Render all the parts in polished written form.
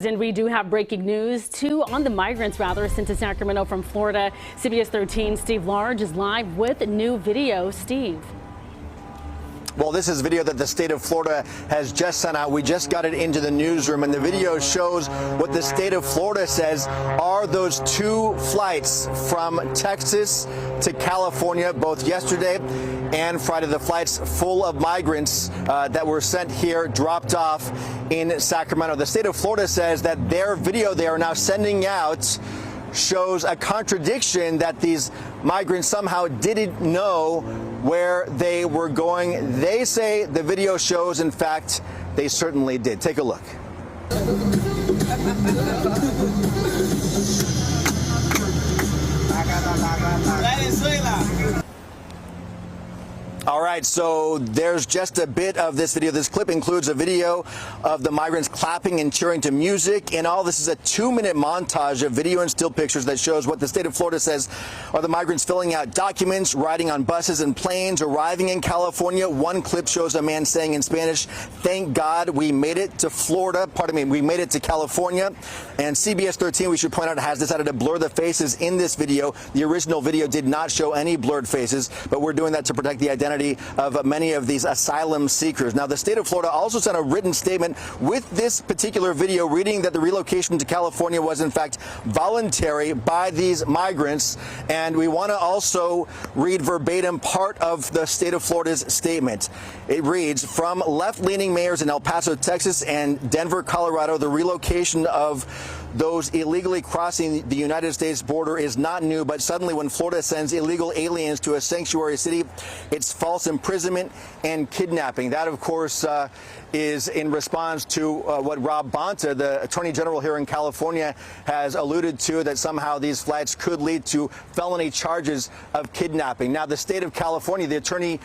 And we do have breaking news. Two on the migrants sent to Sacramento from Florida. CBS 13 Steve Large is live with new video. Steve. Well, this is video that the state of Florida has just sent out. We just got it into the newsroom, and the video shows what the state of Florida says are those two flights from Texas to California, both yesterday and Friday. The flights full of migrants that were sent here, dropped off in Sacramento. The state of Florida says that their video they are now sending out shows a contradiction, that these migrants somehow didn't know where they were going. They say the video shows, in fact, they certainly did. Take a look. All right, so there's just a bit of this video. This clip includes a video of the migrants clapping and cheering to music. In all, this is a 2-minute montage of video and still pictures that shows what the state of Florida says are the migrants filling out documents, riding on buses and planes, arriving in California. One clip shows a man saying in Spanish, "Thank God we made it to Florida." Pardon me, we made it to California. And CBS 13, we should point out, has decided to blur the faces in this video. The original video did not show any blurred faces, but we're doing that to protect the identity of many of these asylum seekers. Now, the state of Florida also sent a written statement with this particular video, reading that the relocation to California was in fact voluntary by these migrants. And we want to also read verbatim part of the state of Florida's statement. It reads, "From left-leaning mayors in El Paso, Texas and Denver, Colorado, the relocation of those illegally crossing the United States border is not new, but suddenly when Florida sends illegal aliens to a sanctuary city, it's false imprisonment and kidnapping." That, of course, is in response to what Rob Bonta, the Attorney General here in California, has alluded to, that somehow these flights could lead to felony charges of kidnapping. Now, the state of California, the Attorney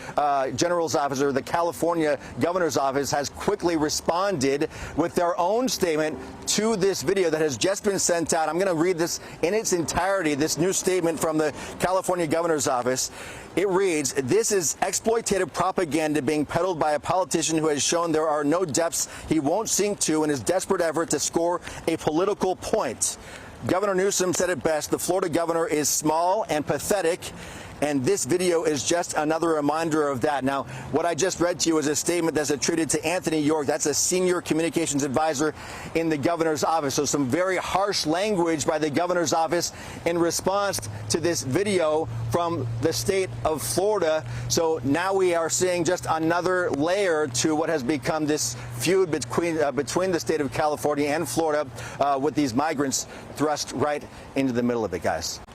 General's office, or the California Governor's office, has quickly responded with their own statement to this video that has just been sent out. I'm going to read this in its entirety, this new statement from the California Governor's office. It reads, "This is exploitative propaganda being peddled by a politician who has shown there are no depths he won't sink to in his desperate effort to score a political point. Governor Newsom said it best, the Florida governor is small and pathetic, and this video is just another reminder of that." Now, what I just read to you is a statement that's attributed to Anthony York. That's a senior communications advisor in the governor's office. So some very harsh language by the governor's office in response to this video from the state of Florida. So now we are seeing just another layer to what has become this feud between the state of California and Florida, with these migrants thrust right into the middle of it, guys.